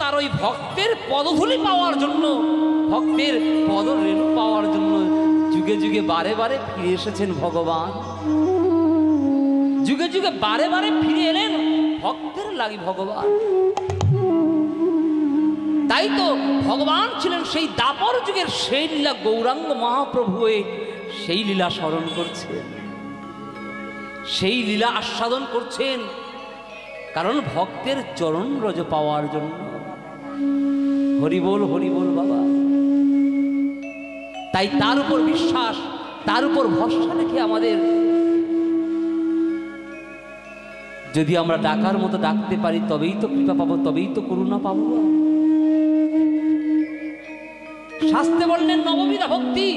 তার ওই ভক্তের পদধূলি পাওয়ার জন্য, ভক্তের পদরেণু পাওয়ার জন্য যুগে যুগে বারে বারে ফিরে এসেছেন ভগবান। যুগে যুগে বারে বারে ফিরে এলেন ভক্তের লাগি ভগবান। তাই তো ভগবান ছিলেন সেই দাপর যুগের সেই লীলা গৌরাঙ্গ মহাপ্রভু হয়ে সেই লীলা স্মরণ করছেন, সেই লীলা আস্বাদন করছেন, কারণ ভক্তের চরণ রজ পাওয়ার জন্য। হরিবোল হরিবোল বাবা। তাই তার উপর বিশ্বাস, তার উপর ভরসা রেখে আমাদের যদি আমরা ডাকার মতো ডাকতে পারি তবেই তো কৃপা পাবো, তবেই তো করুণা পাবো। শাস্ত্রে বললেন নববিধা ভক্তি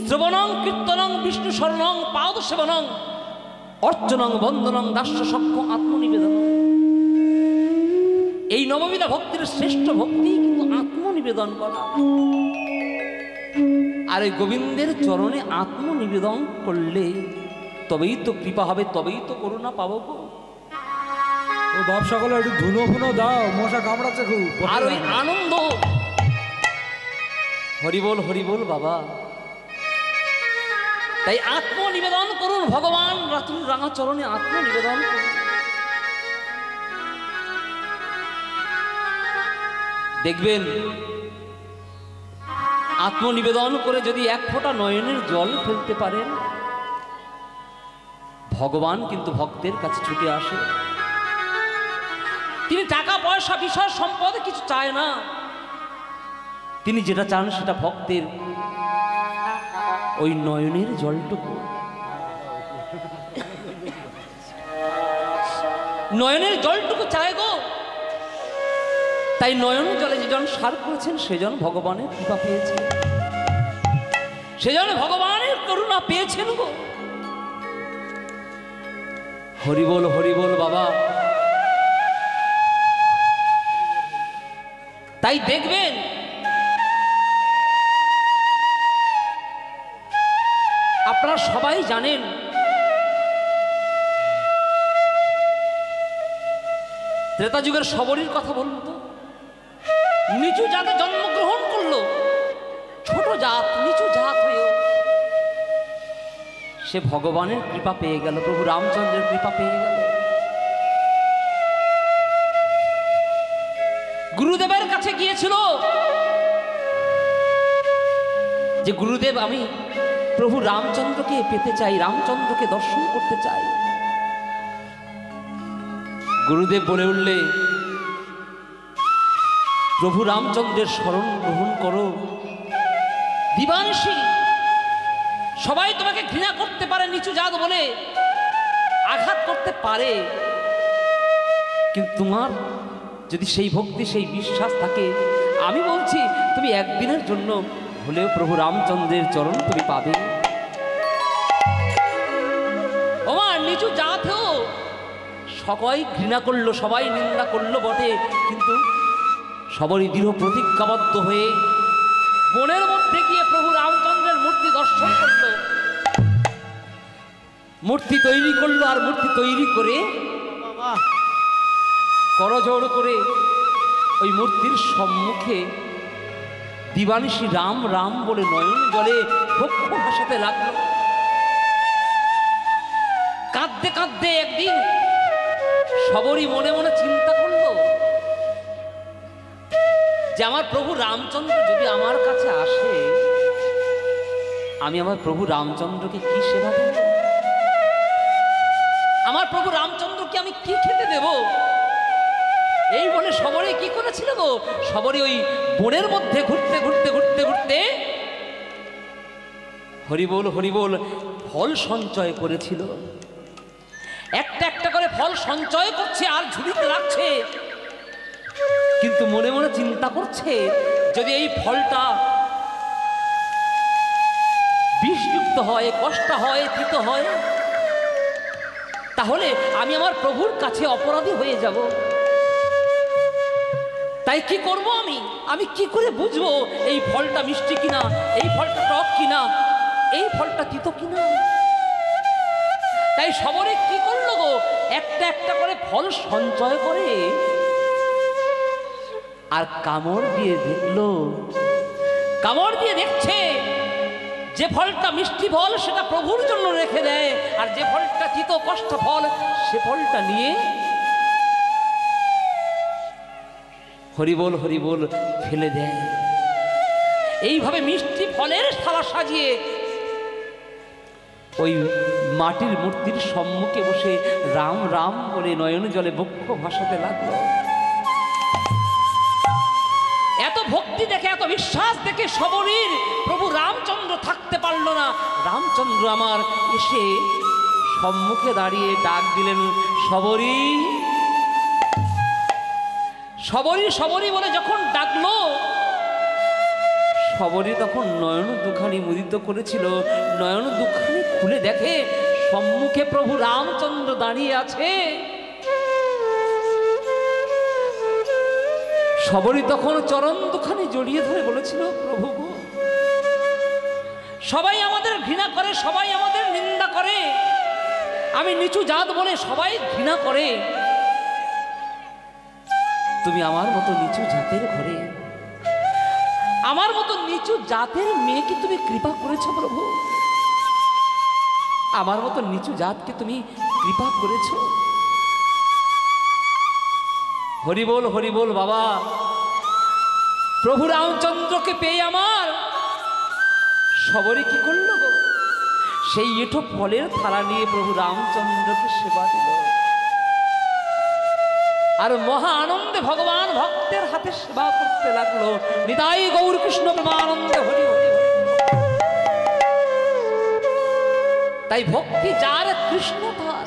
শ্রবণং কীর্তনং বিষ্ণু শরণং পাদ সেবনং অর্চনং বন্দনং দাস্য সক্ষ আত্মনিবেদন। এই নববিধা ভক্তির শ্রেষ্ঠ ভক্তি কিন্তু আত্মনিবেদন করা। আর এই গোবিন্দের চরণে আত্মনিবেদন করলে তবেই তো কৃপা হবে, তবেই তো করুণা পাবো গো। ও বাপ সকলে একটু ধুনো ফুনো দাও, মশা কামড়াচ্ছে খুব। আর ওই আনন্দ। হরিবোল হরিবোল বাবা। তাই আত্মনিবেদন করুন ভগবান রাতুল রাঙা চরণে আত্মনিবেদন করুন। দেখবেন আত্মনিবেদন করে যদি এক ফোঁটা নয়নের জল ফেলতে পারেন, ভগবান কিন্তু ভক্তের কাছে ছুটে আসে। তিনি টাকা পয়সা বিষয় সম্পদ কিছু চায় না, তিনি যেটা চান সেটা ভক্তের ওই নয়নের জলটুকু। নয়নের জলটুকু চায় গো। তাই নয়ন জলে যেজন সার করেছেন সেজন ভগবানের কৃপা পেয়েছেন, সেজন ভগবানের করুণা পেয়েছেন গো। হরিবোল হরিবোল বাবা। তাই দেখবেন আপনারা সবাই জানেন ত্রেতা যুগের শবরীর কথা বলুন তো। নিচু জাতে জন্মগ্রহণ করলো, ছোট জাত নিচু জাত হয়েও সে ভগবানের কৃপা পেয়ে গেল, প্রভু রামচন্দ্রের কৃপা পেয়ে গেল। গুরুদেবের কাছে গিয়েছিল যে গুরুদেব আমি প্রভু রামচন্দ্রকে পেতে চাই, রামচন্দ্রকে দর্শন করতে চাই। গুরুদেব বলে উঠলে প্রভু রামচন্দ্রের শরণ গ্রহণ করো। দিবাংশী সবাই তোমাকে ঘৃণা করতে পারে, নিচু জাত বলে আঘাত করতে পারে, কিন্তু তোমার যদি সেই ভক্তি সেই বিশ্বাস থাকে, আমি বলছি তুমি একদিনের জন্য হলেও প্রভু রামচন্দ্রের চরণ তুমি পাবে। ওমা নিচু জাতেও সবাই ঘৃণা করলো, সবাই নিন্দা করলো বটে, কিন্তু সবারই দৃঢ় প্রতিজ্ঞাবদ্ধ হয়ে বনের মধ্যে গিয়ে প্রভু রামচন্দ্রের মূর্তি দর্শন করলো, মূর্তি তৈরি করলো। আর মূর্তি তৈরি করে করজোড় করে ওই মূর্তির সম্মুখে দিবানিশি রাম রাম বলে নয়ন জলে বক্ষ ভাসাতে লাগলো। কাঁদতে কাঁদতে একদিন সবরই মনে মনে চিন্তা করলো যে আমার প্রভু রামচন্দ্র যদি আমার কাছে আসে, আমি আমার প্রভু রামচন্দ্রকে কি সেবা দেব? আমার প্রভু রামচন্দ্রকে আমি কি খেতে দেব? এই বলে সবরে কি করেছিল গো, সবরে ওই বনের মধ্যে ঘুরতে ঘুরতে ঘুরতে ঘুরতে হরিবোল হরিবোল ফল সঞ্চয় করেছিল। একটা একটা করে ফল সঞ্চয় করছে আর ঝুড়িতে রাখছে, কিন্তু মনে মনে চিন্তা করছে যদি এই ফলটা বিষযুক্ত হয়, কষ্ট হয়, তিত হয়, তাহলে আমি আমার প্রভুর কাছে অপরাধী হয়ে যাব। তাই কি করব আমি কি করে বুঝবো এই ফলটা মিষ্টি কিনা, এই ফলটা টক কিনা, এই ফলটা তিত কিনা? তাই সবরে কি করলো গো, একটা একটা করে ফল সঞ্চয় করে আর কামড় দিয়ে দেখলো, কামড় দিয়ে দেখছে যে ফলটা মিষ্টি ফল সেটা প্রভুর জন্য রেখে দেয়, আর যে ফলটা তিত কষ্ট ফল সে ফলটা নিয়ে হরিবোল হরিবোল ফেলে দেয়। এইভাবে মিষ্টি ফলের থালা সাজিয়ে ওই মাটির মূর্তির সম্মুখে বসে রাম রাম বলে নয়ন জলে বক্ষ ভাসাতে লাগলো। এত ভক্তি দেখে, এত বিশ্বাস দেখে শবরীর প্রভু রামচন্দ্র থাকতে পারল না। রামচন্দ্র আমার এসে সম্মুখে দাঁড়িয়ে ডাক দিলেন, শবরী শবরী শবরী বলে যখন ডাকলো, শবরী তখন নয়ন দুখানি মুদিত করেছিল, নয়ন দুখানি খুলে দেখে সম্মুখে প্রভু রামচন্দ্র দাঁড়িয়ে আছে। শবরী তখন চরণ দুখানি জড়িয়ে ধরে বলেছিল, প্রভু সবাই আমাদের ঘৃণা করে, সবাই আমাদের নিন্দা করে, আমি নিচু জাত বলে সবাই ঘৃণা করে, তুমি আমার মতো নিচু জাতের ঘরে, আমার মতো নিচু জাতের মেয়েকে তুমি কৃপা করেছো প্রভু, আমার মতো নিচু জাতকে তুমি কৃপা করেছো। হরিবোল হরিবোল বাবা, প্রভু রামচন্দ্রকে পেয়ে আমার শবরী কি করলো গো, সেই এঁঠো ফলের থালা নিয়ে প্রভু রামচন্দ্রকে সেবা দিল, আর মহা আনন্দে ভগবান ভক্তের হাতে সেবা করতে লাগলো। নিতাই গৌর কৃষ্ণ প্রেমানন্দে হরি হরি। তাই ভক্তি যার কৃষ্ণ তার,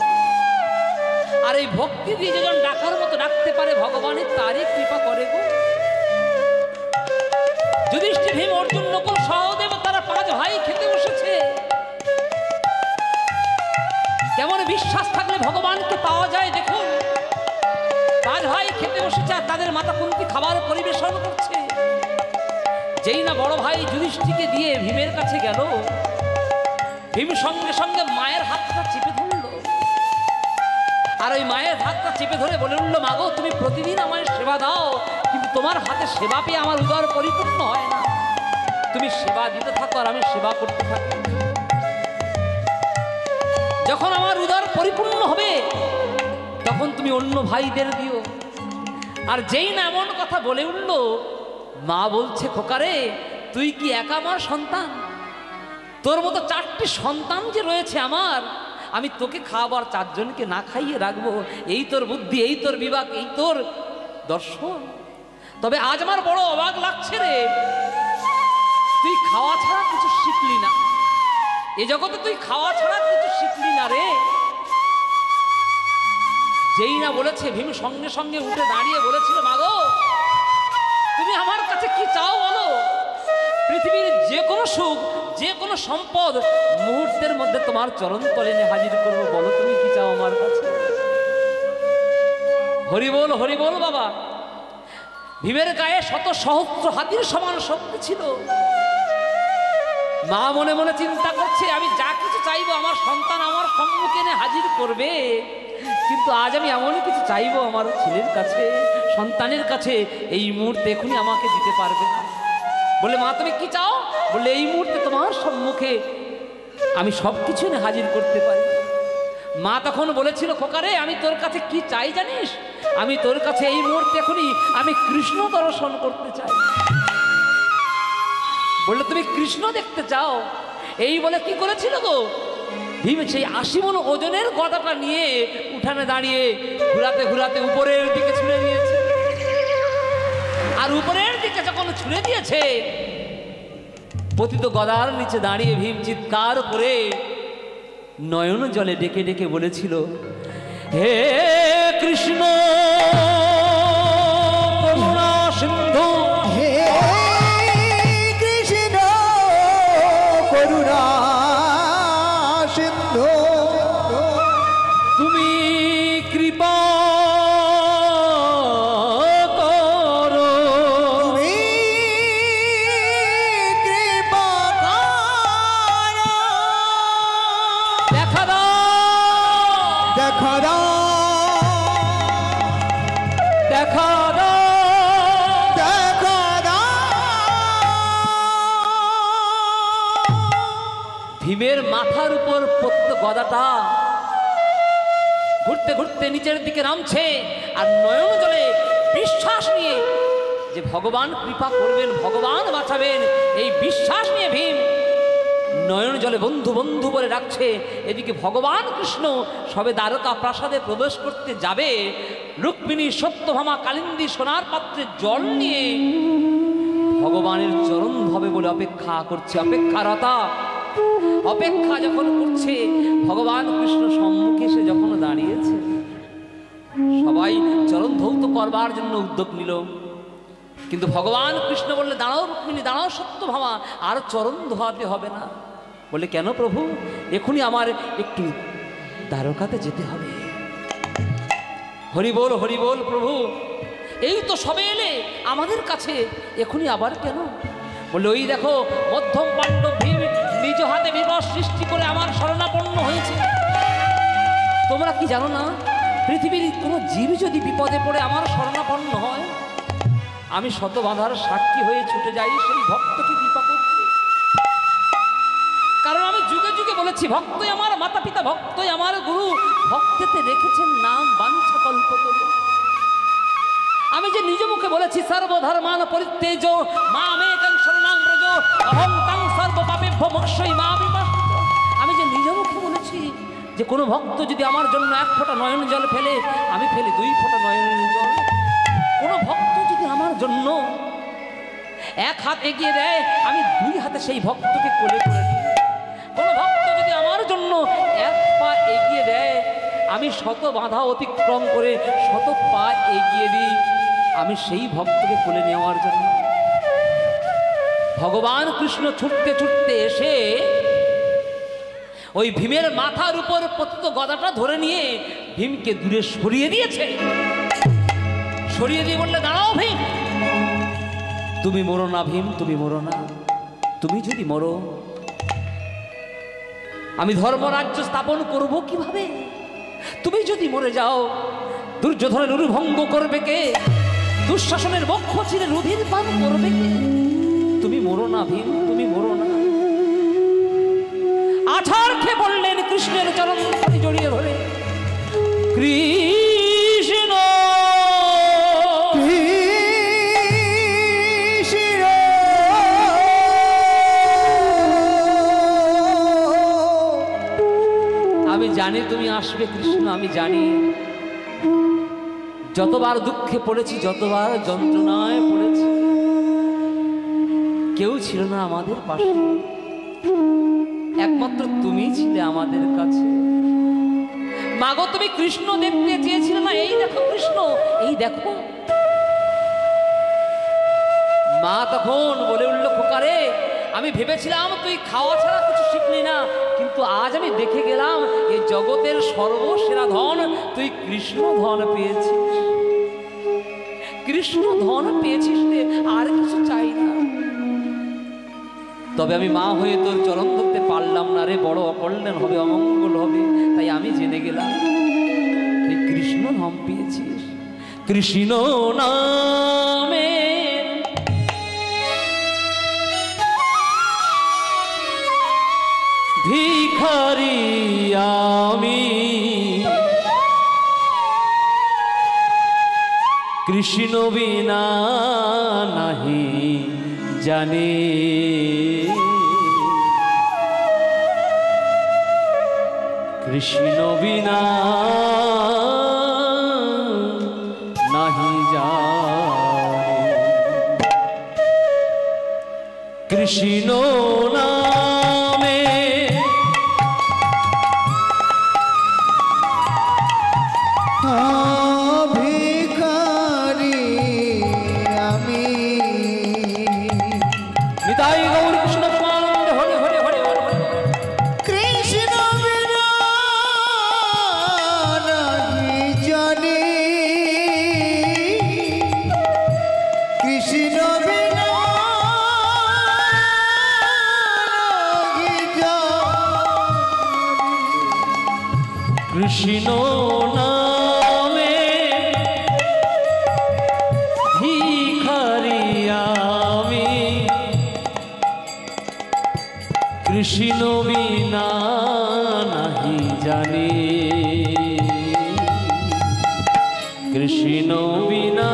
আর এই ভক্তি দিয়ে যেজন ডাকার মতো ডাকতে পারে ভগবানের তারই কৃপা করে গো। যুধিষ্ঠির, ভীম, অর্জুন, নকুল, সহদেব তারা 5 ভাই খেতে বসেছে। কেমন বিশ্বাস থাকলে ভগবানকে পাওয়া যায় দেখুন। 5 ভাই খেতে বসেছে আর তাদের মাতা কুন্তি খাবার পরিবেশন করছে। যেই না বড় ভাই যুধিষ্ঠিরকে দিয়ে ভীমের কাছে গেল, ভীম সঙ্গে সঙ্গে মায়ের হাতটা চেপে ধরল, আর ওই মায়ের হাতটা চেপে ধরে বলে উঠল, মাগো তুমি প্রতিদিন আমায় সেবা দাও, কিন্তু তোমার হাতে সেবা পেয়ে আমার উদর পরিপূর্ণ হয় না, তুমি সেবা দিতে থাকো আর আমি সেবা করতে থাকি, যখন আমার উদর পরিপূর্ণ হবে তখন তুমি অন্য ভাইদের দিও। আর যেই না এমন কথা বলে উঠল, মা বলছে, খোকারে তুই কি একা আমার সন্তান? তোর মতো 4টি সন্তান যে রয়েছে আমার, আমি তোকে খাওয়াবার 4 জনকে না খাইয়ে রাখবো, এই তোর বুদ্ধি, এই তোর বিবেক, এই তোর দর্শন। তবে আজ আমার বড় অবাক লাগছে রে, তুই খাওয়া ছাড়া কিছু শিখলি না, এ জগতে তুই খাওয়া ছাড়া কিছু শিখলি না রে। যেই না বলেছে, ভীম সঙ্গে সঙ্গে উঠে দাঁড়িয়ে বলেছিল, মাগো তুমি আমার কাছে কি চাও বলো, পৃথিবীর যে কোনো সুখ, যে কোনো সম্পদ মুহূর্তের মধ্যে তোমার চরণ তলে এনে হাজির করবো, বলো তুমি কি চাও আমার কাছে। হরিবোল হরিবোল বাবা। ভীমের গায়ে 100 সহস্র হাতির সমান শক্তি ছিল। মা মনে মনে চিন্তা করছে, আমি যা কিছু চাইবো আমার সন্তান আমার সম্মুখে এনে হাজির করবে, কিন্তু আজ আমি এমন কিছু চাইবো আমার ছেলের কাছে, সন্তানের কাছে, এই মুহূর্তে এখনই আমাকে দিতে পারবে না। বলে, মা তুমি কি চাও? বলে, এই মুহূর্তে তোমার সম্মুখে আমি সব কিছু এনে হাজির করতে পারি। মা তখন বলেছিল, খোকারে আমি তোর কাছে কি চাই জানিস? আমি তোর কাছে এই মুহূর্তে এখনই আমি কৃষ্ণ দর্শন করতে চাই। বললে, তুমি কৃষ্ণ দেখতে চাও? এই বলে কি করেছিল গো, ভীম সেই 80 মণ ওজনের গদাটা নিয়ে উঠানে দাঁড়িয়ে ঘুরাতে ঘুরাতে উপরের দিকে ছুঁড়ে দিয়েছে। আর উপরের দিকে যখন ছুঁড়ে দিয়েছে, পতিত গদার নিচে দাঁড়িয়ে ভীম চিৎকার করে নয়ন জলে ডেকে ডেকে বলেছিল, হে কৃষ্ণ করুণা সিন্ধু, হে কৃষ্ণ করুণা সিন্ধু, তুমি কৃপা করো, তুমি কৃপা করো, দেখা দাও, দেখা দাও, দেখা দাও, ভীমের মাথার উপর পড়ত গদাটা ঘুরতে ঘুরতে নিচের দিকে নামছে, আর নয়ন জলে বিশ্বাস নিয়ে যে ভগবান কৃপা করবেন, ভগবান বাঁচাবেন, এই বিশ্বাস নিয়ে ভীম নয়ন জলে বন্ধু বন্ধু বলে ডাকছে। এদিকে ভগবান কৃষ্ণ সবে দ্বারকা প্রাসাদে প্রবেশ করতে যাবে, রুক্মিণী সত্যভামা কালিন্দী সোনার পাত্রে জল নিয়ে ভগবানের চরণ ধবে বলে অপেক্ষা করছে, অপেক্ষারতা। অপেক্ষা যখন করছে, ভগবান কৃষ্ণ সম্মুখে এসে যখন দাঁড়িয়েছে, সবাই চরণ ধৌত করবার জন্য উদ্যোগ নিল, কিন্তু ভগবান কৃষ্ণ বললে, দাঁড়াও রুক্মিণী, দাঁড়াও সত্যভামা, আর চরণ ধোয়াতে হবে না। বলে, কেন প্রভু? এখনই আমার একটু দ্বারকাতে যেতে হবে। হরি বল প্রভু, এই তো সবে এলে আমাদের কাছে, এখনই আবার কেন? বলে, ওই দেখো মধ্যম পাণ্ডব ভীম নিজ হাতে বিপদ সৃষ্টি করে আমার শরণাপন্ন হয়েছে। তোমরা কি জানো না, পৃথিবীর কোনো জীব যদি বিপদে পড়ে আমার শরণাপন্ন হয়, আমি শত বাধার সাক্ষী হয়ে ছুটে যাই সেই ভক্তকে কৃপা করতে। কারণ আমি যুগে যুগে বলেছি, ভক্তই আমার মাতা পিতা, ভক্তই আমার গুরু, ভক্তেতে রেখেছেন নাম বাঞ্ছা কল্পতরু। আমি যে নিজ মুখে বলেছি, সর্বধর্মান পরিত্যাজ্য মামেকং শরণং ব্রজ অহং তং সর্ব পাপেভ্যো মোক্ষয়ি মামিমাশ্রিত। আমি যে নিজ মুখে বলেছি যে কোনো ভক্ত যদি আমার জন্য এক ফোঁটা নয়ন জল ফেলে, আমি ফেলি 2 ফোঁটা নয়ন জল। কোনো ভক্ত যদি আমার জন্য এক হাত এগিয়ে দেয়, আমি 2 হাতে সেই ভক্তকে কোলে করে নিই। কোনো ভক্ত যদি আমার জন্য 1 পা এগিয়ে দেয়, আমি শত বাধা অতিক্রম করে শত পা এগিয়ে দিই, আমি সেই ভক্তকে কোলে নেওয়ার জন্য। ভগবান কৃষ্ণ ছুটতে ছুটতে এসে ওই ভীমের মাথার উপর পতিত গদাটা ধরে নিয়ে ভীমকে দূরে সরিয়ে দিয়েছে। সরিয়ে দিয়ে বললে, দাঁড়াও ভীম, তুমি মরো না ভীম, তুমি মরো না। তুমি যদি মরো, আমি ধর্মরাজ্য স্থাপন করব কিভাবে? তুমি যদি মরে যাও, দুর্যোধনের উরুভঙ্গ করবে কে? দুঃশাসনের বক্ষ ছিঁড়ে রুধির পান করবে কে? তুমি মরো না ভীম, তুমি মরো না। আছাড় খেয়ে বললেন কৃষ্ণের চরণ জড়িয়ে ধরে, কৃষ্ণ আমি জানি তুমি আসবে কৃষ্ণ, আমি জানি। যতবার দুঃখে পড়েছি, যতবার যন্ত্রণায় পড়েছি, কেউ ছিল না আমাদের পাশে, একমাত্র তুমি ছিলে আমাদের কাছে। মাগো, তুমি কৃষ্ণ দেখতে চেয়েছিলে না? এই দেখো কৃষ্ণ, এই দেখো। মা তখন বলে উঠল, খোকারে, আমি ভেবেছিলাম তুই খাওয়া ছাড়া কিছু শিখলি না, কিন্তু আজ আমি দেখে গেলাম এই জগতের সর্বসেরা ধন তুই কৃষ্ণ ধন পেয়েছিস। কৃষ্ণ ধন পেয়েছিস রে, আর কিছু চাই না। তবে আমি মা হয়ে তোর চরণ ধরতে পারলাম না রে, বড় অকল্যাণ হবে, অমঙ্গল হবে, তাই আমি জেনে গেলাম তুই কৃষ্ণ নাম পেয়েছিস। কৃষ্ণ নামে ভিখারি আমি, কৃষ্ণ বিনা নাহি জানে। কৃষ্ণ বিনা নাহি জানে। কৃষ্ণ নামে ভিখারি আমি। নিতাই গৌর কৃষ্ণ প্রেমানন্দ, হরে হরে হরে হরে। কৃষ্ণ বিনা নাহি জানি, কৃষ্ণ বিনা নাহি জানি। কৃষ্ণ নামে ভিখারি আমি, কৃষ্ণ বিনা জানি কৃষ্ণ বিনা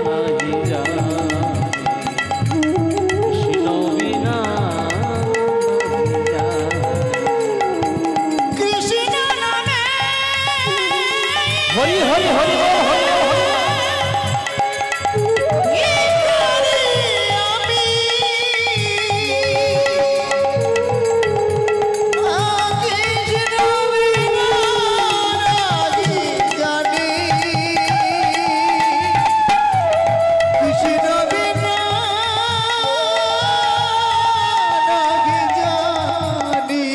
নাহি জানি, কৃষ্ণ বিনা নাহি জানি। কৃষ্ণ নামে হরি হরি হরি বল, হরি বল, হরি বল। কি করি আমি কৃষ্ণ বিনা নাহি জানি, কৃষ্ণ বিনা নাহি জানি।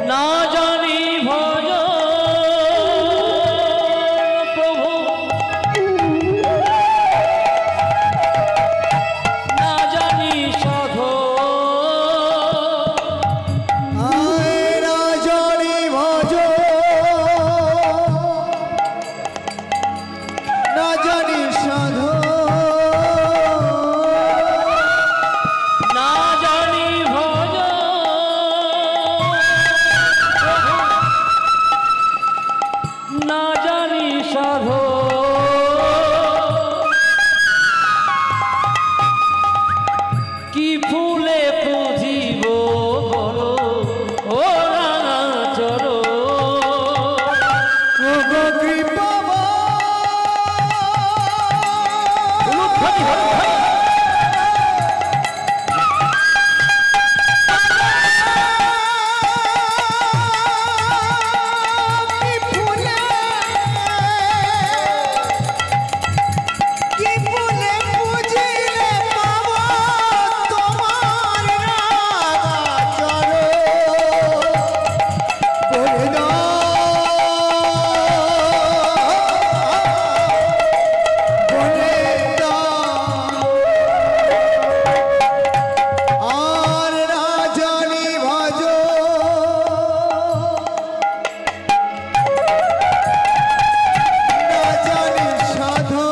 না জানি ভজ প্রভু, না জানি সাধ, আয় রাজনি ভজ, না জানি সাধু, না জানি ভজ প্রভু, না জানি সাধ। কি ফুলে পুজিব বলো ও রাঙাচর, ওগো কৃপাবর, কি ফুলে, কি ফুলে পুজিলে পাব তোমার রাগাচর, বলে দাও, আর রাজনি ভজ, না জানি সাধু,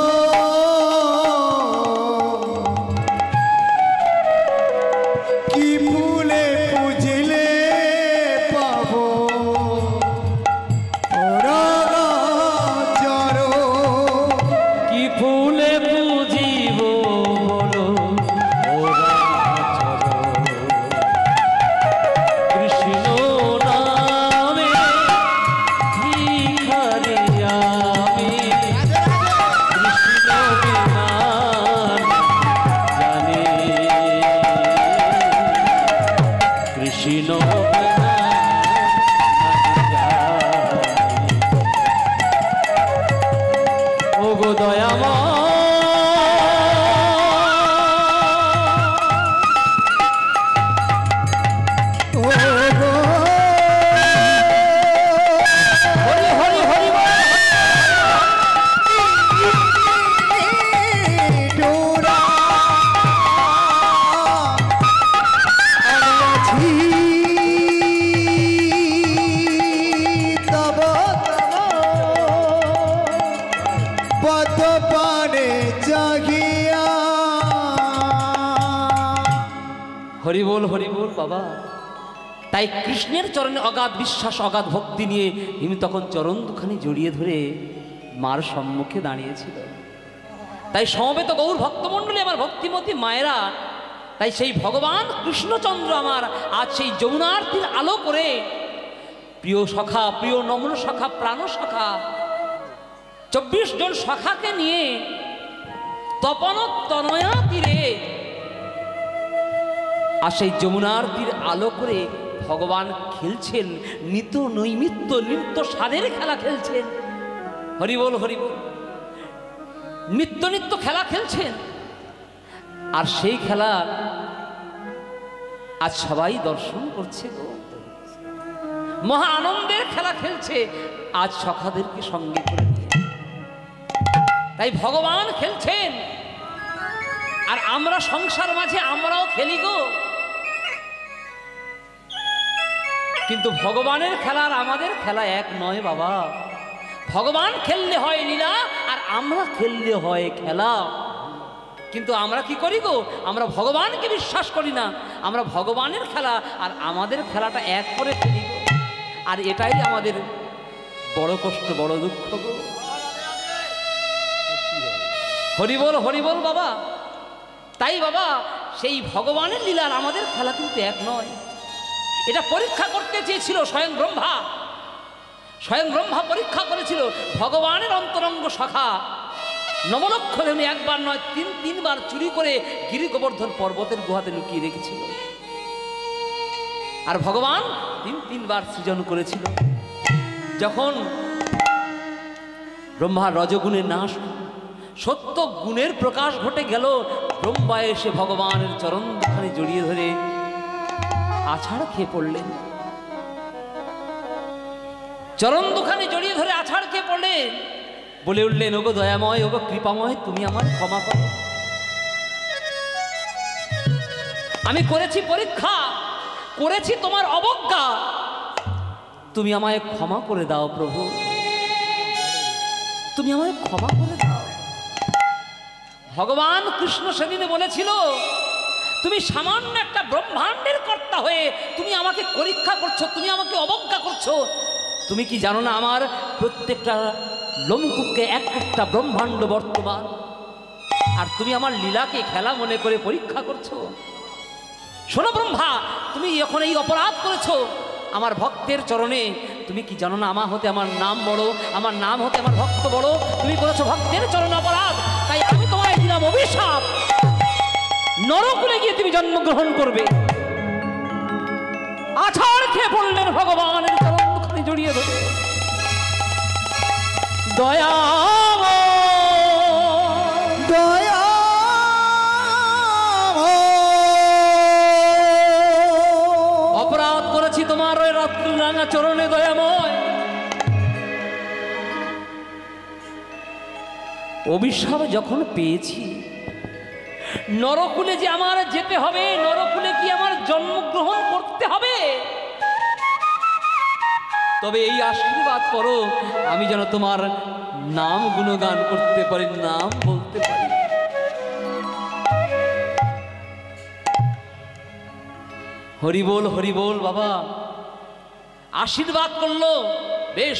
কি ফুলে পুজিলে পাবো রাগাচর, কি ফুলে পুজিব বলো ও রাঙাচর। কৃষ্ণ নামে ভিখারি আমি, কৃষ্ণ বিনা জানি, কৃষ্ণ বিনা জানি। ওগো দয়াময়, ওগো হরি হরি হরি বল। ডোরা আছি তব পদ পানে জাগিয়া, হরি বল হরি বল বাবা। তাই কৃষ্ণের চরণে অগাধ বিশ্বাস অগাধ ভক্তি নিয়ে হিমি তখন চরণ দুখানি জড়িয়ে ধরে মার সম্মুখে দাঁড়িয়েছিল। তাই সমবেত গৌর ভক্তমণ্ডলী আমার ভক্তিমতী মায়েরা, তাই সেই ভগবান কৃষ্ণচন্দ্র আমার আজ সেই যমুনার তীর আলো করে প্রিয় সখা, প্রিয় নম্র সখা, প্রাণ সখা 24 জন সখাকে নিয়ে তপন তনয়া তীরে আর সেই যমুনার তীর আলো করে ভগবান খেলছেন, নিত্য নৈমিত্য নিত্য স্বাদের খেলা খেলছেন। হরি বল হরি বল। নিত্য নিত্য খেলা খেলছেন, আর সেই খেলা আজ সবাই দর্শন করছে গো। মহা আনন্দের খেলা খেলছে আজ সখাদেরকে সঙ্গে করে নিয়ে। তাই ভগবান খেলছেন, আর আমরা সংসার মাঝে আমরাও খেলি গো। কিন্তু ভগবানের খেলা আর আমাদের খেলা এক নয় বাবা। ভগবান খেললে হয় লীলা, আর আমরা খেললে হয় খেলা। কিন্তু আমরা কি করি গো, আমরা ভগবানকে বিশ্বাস করি না, আমরা ভগবানের খেলা আর আমাদের খেলাটা এক করে ফেলি গো। আর এটাই আমাদের বড় কষ্ট, বড় দুঃখ গো। হরিবল হরিবল বাবা। তাই বাবা সেই ভগবানের লীলা আর আমাদের খেলা কিন্তু এক নয়। এটা পরীক্ষা করতে চেয়েছিল স্বয়ং ব্রহ্মা। স্বয়ং ব্রহ্মা পরীক্ষা করেছিল ভগবানের অন্তরঙ্গ সখা নবলক্ষ উনি একবার নয় তিনবার চুরি করে গিরি গোবর্ধন পর্বতের গুহাতে লুকিয়ে রেখেছিল। আর ভগবান তিনবার সৃজন করেছিল। যখন ব্রহ্মার রজগুণের নাশ, সত্য গুণের প্রকাশ ঘটে গেল, ব্রহ্মা এসে ভগবানের চরণ দুখানে জড়িয়ে ধরে আছাড় খেয়ে পড়লেন। চরণ দুখানে জড়িয়ে ধরে আছাড় খেয়ে পড়লেন, বলে উঠলেন, ওগো দয়াময়, ওগো কৃপাময়, তুমি আমার ক্ষমা করো। আমি করেছি পরীক্ষা, করেছি তোমার অবজ্ঞা, তুমি আমায় ক্ষমা করে দাও প্রভু, তুমি আমায় ক্ষমা করে দাও। ভগবান কৃষ্ণ সেদিনে বলেছিল, তুমি সামান্য একটা ব্রহ্মাণ্ডের কর্তা হয়ে তুমি আমাকে পরীক্ষা করছো, তুমি আমাকে অবজ্ঞা করছো। তুমি কি জানো না আমার প্রত্যেকটা লোমকূপকে এক একটা ব্রহ্মাণ্ড বর্তমান, আর তুমি আমার লীলাকে খেলা মনে করে পরীক্ষা করছো। শোনো ব্রহ্মা, তুমি এখন এই অপরাধ করেছো আমার ভক্তের চরণে। তুমি কি জানো না আমার হতে আমার নাম বড়, আমার নাম হতে আমার ভক্ত বড়। তুমি করেছো ভক্তের চরণে অপরাধ, তাই আমি তোমায় দিলাম অভিশাপ, নরকুলে গিয়ে তুমি জন্মগ্রহণ করবে। আছাড় খেয়ে পড়লেন ভগবানের চরণখানি জড়িয়ে ধরে। দয়া দয়া অপরাধ করেছি তোমার ওই রাত্রি রাঙা চরণে দয়াময়। অভিশাপ যখন পেয়েছি, নরকুলে যে আমার যেতে হবে, নরকুলে কি আমার জন্মগ্রহণ করতে হবে, তবে এই আশীর্বাদ করো আমি যেন তোমার নাম গুণগান করতে পারি, নাম বলতে পারি। হরিবোল হরিবোল বাবা আশীর্বাদ করলো। বেশ,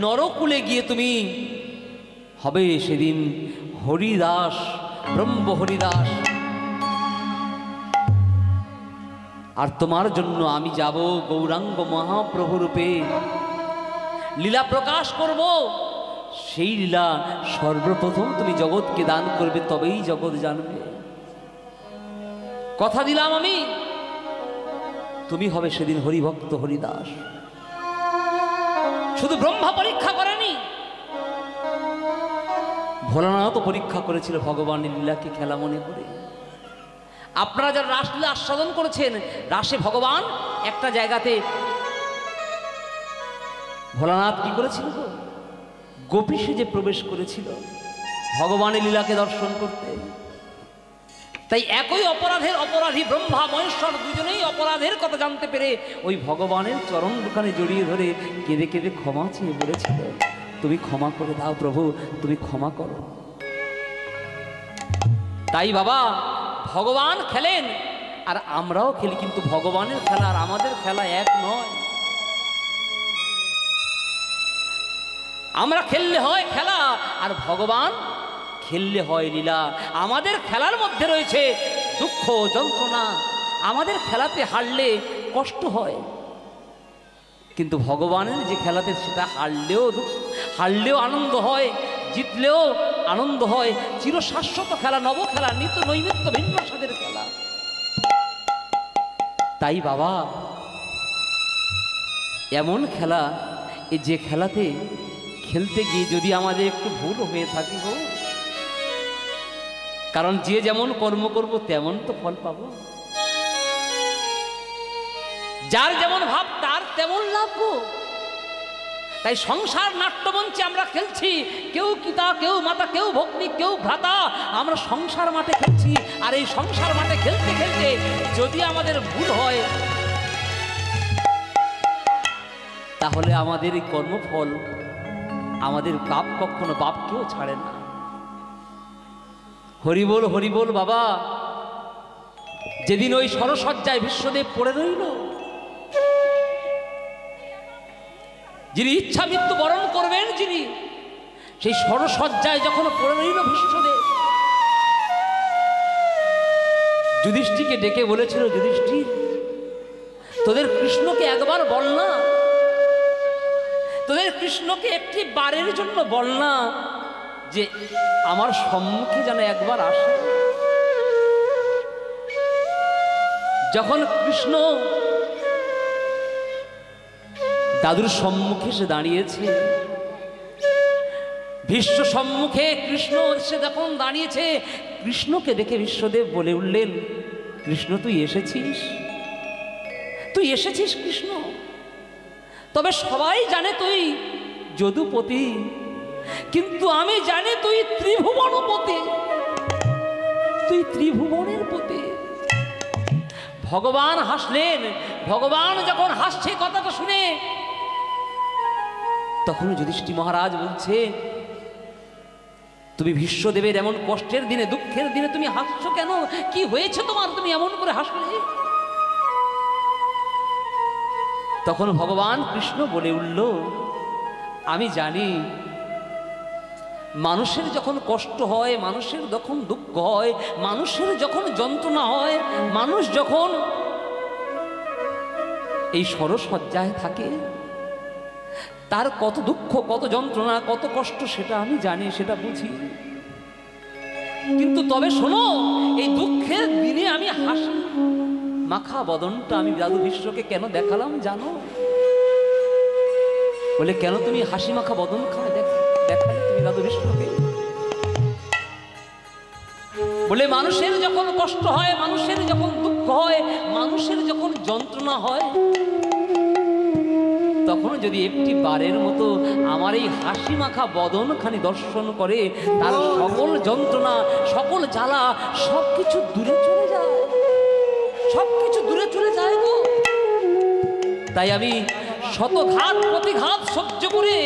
নরকুলে গিয়ে তুমি হবে সেদিন হরিদাস, ব্রহ্ম হরিদাস। আর তোমার জন্য আমি যাব গৌরাঙ্গ মহাপ্রভু রূপে, লীলা প্রকাশ করব। সেই লীলা সর্বপ্রথম তুমি জগৎকে দান করবে, তবেই জগৎ জানবে। কথা দিলাম আমি, তুমি হবে সেদিন হরিভক্ত হরিদাস। শুধু ব্রহ্মা পরীক্ষা করেনি, ভোলানাথও পরীক্ষা করেছিল ভগবানের লীলাকে খেলা মনে করে। আপনারা যারা রাসলীলা আস্বাদন করেছেন, রাসে ভগবান একটা জায়গাতে ভোলানাথ কি করেছিল, গোপী সেজে প্রবেশ করেছিল ভগবানের লীলাকে দর্শন করতে। তাই একই অপরাধের অপরাধী ব্রহ্মা মহেশ্বর দুজনেই অপরাধের কথা জানতে পেরে ওই ভগবানের চরণ দুখানে জড়িয়ে ধরে কেঁদে কেঁদে ক্ষমা চেয়ে বলেছিল, তুমি ক্ষমা করে দাও প্রভু, তুমি ক্ষমা করো। তাই বাবা ভগবান খেলেন আর আমরাও খেলি, কিন্তু ভগবানের খেলা আর আমাদের খেলা এক নয়। আমরা খেললে হয় খেলা, আর ভগবান খেললে হয় লীলা। আমাদের খেলার মধ্যে রয়েছে দুঃখ যন্ত্রণা, আমাদের খেলাতে হারলে কষ্ট হয়, কিন্তু ভগবানের যে খেলাতে সেটা হারলেও আনন্দ হয়, জিতলেও আনন্দ হয়। চিরশাশ্বত খেলা, নব খেলা, নিত্য নৈমিত্য ভিন্ন স্বাদের খেলা। তাই বাবা এমন খেলা, এই যে খেলাতে খেলতে গিয়ে যদি আমাদের একটু ভুল হয়ে থাকে গো, কারণ যে যেমন কর্ম করব তেমন তো ফল পাবো, যার যেমন ভাব তার তেমন লাভ গো। তাই সংসার নাট্যমঞ্চে আমরা খেলছি, কেউ পিতা, কেউ মাতা, কেউ ভগ্নী, কেউ ভ্রাতা, আমরা সংসার মাঠে খেলছি। আর এই সংসার মাঠে খেলতে খেলতে যদি আমাদের ভুল হয়, তাহলে আমাদের এই কর্মফল, আমাদের পাপ কখনো বাপকেও ছাড়ে না। হরিবোল হরিবোল বাবা। যেদিন ওই সরসজ্জায় বিশ্বদেব পড়ে রইল, যিনি ইচ্ছা মৃত্যু বরণ করবেন, যিনি সেই সরসজ্জায় যখন পড়ে রইল বিশ্বদেব, যুধিষ্ঠিরকে ডেকে বলেছিল, যুধিষ্ঠির তোদের কৃষ্ণকে একবার বল না, তোদের কৃষ্ণকে একটি বারের জন্য বল না যে আমার সম্মুখে যেন একবার আসে। যখন কৃষ্ণ দাদুর সম্মুখে সে দাঁড়িয়েছে, ভীষ্ম সম্মুখে কৃষ্ণ সে যখন দাঁড়িয়েছে, কৃষ্ণকে দেখে বিশ্বদেব বলে উঠলেন, কৃষ্ণ তুই এসেছিস, তুই এসেছিস কৃষ্ণ। তবে সবাই জানে তুই যদুপতি, কিন্তু আমি জানি তুই ত্রিভুবনপতি, তুই ত্রিভুবনের পতি। ভগবান হাসলেন। ভগবান যখন হাসছে কথাটা শুনে, তখন যুধিষ্ঠির মহারাজ বলছে, তুমি ভীষ্মদেবের এমন কষ্টের দিনে, দুঃখের দিনে তুমি হাসছো কেন? কি হয়েছে তোমার, তুমি এমন করে হাসলে? তখন ভগবান কৃষ্ণ বলে উঠল, আমি জানি মানুষের যখন কষ্ট হয়, মানুষের যখন দুঃখ হয়, মানুষের যখন যন্ত্রণা হয়, মানুষ যখন এই সরসজ্জায় থাকে, তার কত দুঃখ, কত যন্ত্রণা, কত কষ্ট, সেটা আমি জানি, সেটা বুঝি। কিন্তু তবে শোনো, এই দুঃখের দিনে আমি হাসি মাখা বদনটা আমি দাদু বিশ্বকে কেন দেখালাম জানো? বলে, কেন তুমি হাসি মাখা বদন দেখালে তুমি দাদু বিশ্বকে? বলে, মানুষের যখন কষ্ট হয়, মানুষের যখন দুঃখ হয়, মানুষের যখন যন্ত্রণা হয়, তখন যদি একটি বারের মতো আমার এই হাসি মাখা বদনখানি দর্শন করে, তার সকল যন্ত্রণা, সকল জ্বালা সবকিছু দূরে চলে যায়, সবকিছু দূরে চলে যায় গো। তাই আমি শত ঘাত প্রতিঘাত সহ্য করে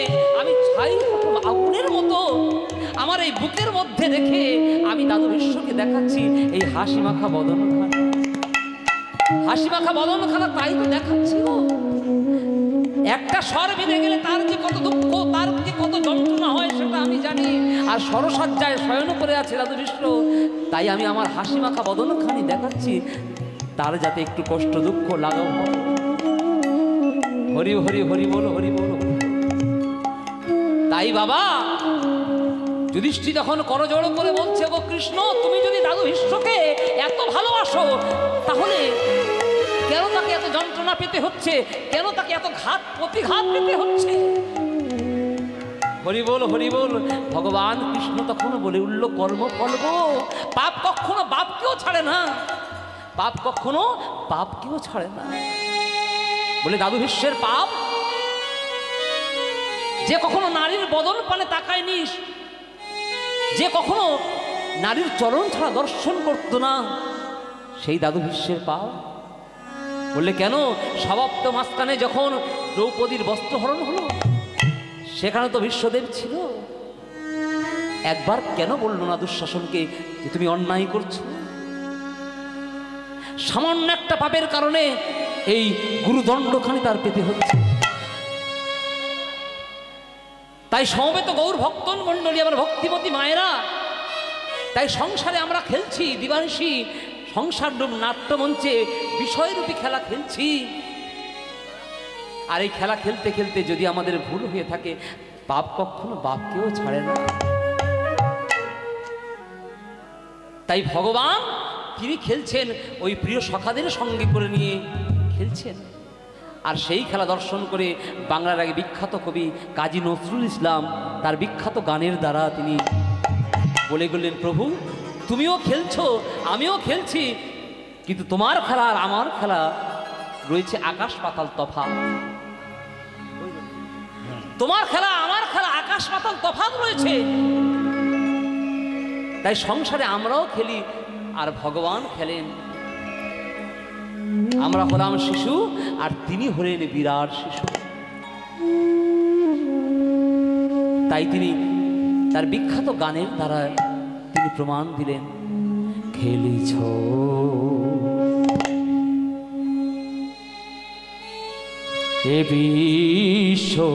আমি ছাই আগুনের মতো আমার এই বুকের মধ্যে রেখে আমি দাদু বিশ্বকে দেখাচ্ছি এই হাসি মাখা বদনখানা, হাসি মাখা বদনখানা, তাই তো দেখাচ্ছি গো। একটা স্বর বেঁধে গেলে তার যে কত দুঃখ, তার যে কত যন্ত্রণা হয়, সেটা আমি জানি। আর সরসজ্জায় শয়ন করে আছে দাদু বিষ্ণ, তাই আমি আমার হাসি মাখা বদনখানি দেখাচ্ছি, তার যাতে একটু কষ্ট দুঃখ লাগাও। হরি হরি হরি বলো, হরি বলো। তাই বাবা যুধিষ্ঠির যখন করজোড় করে বলছে, গো কৃষ্ণ, তুমি যদি দাদু বিশ্বকে এত ভালোবাসো, তাহলে কেন তাকে এত যন্ত্রণা পেতে হচ্ছে, কেন তাকে এত ঘাত প্রতিঘাত পেতে হচ্ছে? হরি বল, হরি বল। ভগবান কৃষ্ণ তখন বলে উঠল, কর্মফল গো, পাপ কখনো বাপকেও ছাড়ে না, পাপ কখনো বাপকেও ছাড়ে না। বলে, দাদু বিশ্বের পাপ, যে কখনো নারীর বদন পানে তাকায়নি, যে কখনো নারীর চরণ ছাড়া দর্শন করত না, সেই দাদু বিশ্বের পাপ। বললে, কেন? সমাপ্ত মাঝখানে যখন দ্রৌপদীর বস্ত্রহরণ হলো, সেখানে তো বিশ্বদেব ছিল, একবার কেন বললো না দুঃশাসনকে যে তুমি অন্যায় করছো? সামান্য একটা পাপের কারণে এই গুরুদণ্ডখানি তার পেতে হচ্ছে। তাই সমবেত গৌর ভক্তন মণ্ডলী, আমার ভক্তিমতী মায়েরা, তাই সংসারে আমরা খেলছি দিবানিশি, সংসার নাট্যমঞ্চে বিষয়রূপী খেলা খেলছি। আর এই খেলা খেলতে খেলতে যদি আমাদের ভুল হয়ে থাকে, পাপ কখনো বাপকেও ছাড়ে না। তাই ভগবান তিনি খেলছেন, ওই প্রিয় সখাদের সঙ্গে করে নিয়ে খেলছেন। আর সেই খেলা দর্শন করে বাংলার আগে বিখ্যাত কবি কাজী নজরুল ইসলাম তার বিখ্যাত গানের দ্বারা তিনি বলে গেলেন, প্রভু তুমিও খেলছো, আমিও খেলছি, কিন্তু তোমার খেলা আর আমার খেলা রয়েছে আকাশ পাতাল তফাৎ। তোমার খেলা আমার খেলা আকাশ পাতাল তফাৎ রয়েছে। তাই সংসারে আমরাও খেলি আর ভগবান খেলেন। আমরা হলাম শিশু আর তিনি হলেন বিরাট শিশু। তাই তিনি তার বিখ্যাত গানের দ্বারা তিনি প্রমাণ দিলেন, খেলিছ এ বিশ্বলয়ে